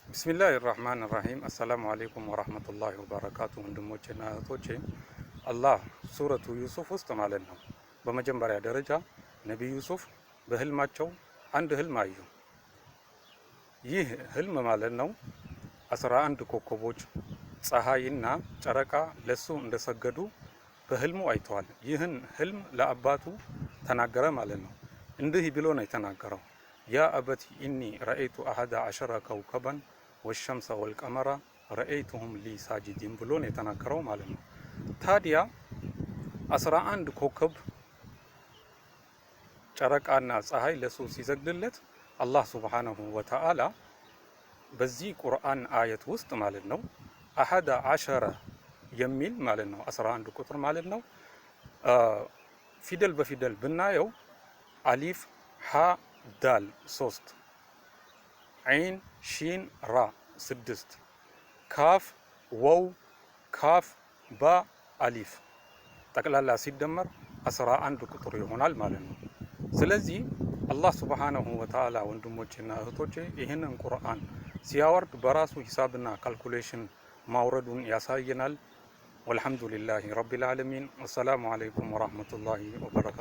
ቢስሚላህ ራህማን ራሂም አሰላሙ አሌይኩም ወራህመቱላሂ ወበረካቱ። ወንድሞቼና እህቶቼ አላህ ሱረቱ ዩሱፍ ውስጥ ማለት ነው በመጀመሪያ ደረጃ ነቢይ ዩሱፍ በህልማቸው አንድ ህልም አዩ። ይህ ህልም ማለት ነው 11 ኮከቦች ፀሐይና ጨረቃ ለሱ እንደሰገዱ በህልሙ አይተዋል። ይህን ህልም ለአባቱ ተናገረ ማለት ነው። እንዲህ ብሎ ነው የተናገረው፣ ያ አበቲ ኢኒ ረአይቱ አሐደ አሸረ ከውከበን ወሸምሰ ወልቀመራ ረአይቱሁም ሊ ሳጂዲን ብሎ ነው የተናገረው ማለት ነው። ታዲያ 11 ኮከብ ጨረቃና ፀሐይ ለሱ ሲሰግድለት አላህ ሱብሓነሁ ወተዓላ በዚህ ቁርአን አየት ውስጥ ማለት ነው አሐደ አሸረ የሚል ማለት ነው 11 ቁጥር ማለት ነው። ፊደል በፊደል ብናየው አሊፍ ሀ ዳል 3 ዐይን ሺን ራ 6 ካፍ ወው ካፍ ባ አሊፍ ጠቅላላ ሲደመር 11 ቁጥር ይሆናል ማለት ነው። ስለዚህ አላህ ሱብሓነሁ ወተዓላ ወንድሞቼና እህቶቼ ይህንን ቁርአን ሲያወርድ በራሱ ሂሳብና ካልኩሌሽን ማውረዱን ያሳየናል። ወልሐምዱሊላሂ ረቢል ዓለሚን። ወሰላሙ አለይኩም ወራህመቱላሂ ወበረካቱ።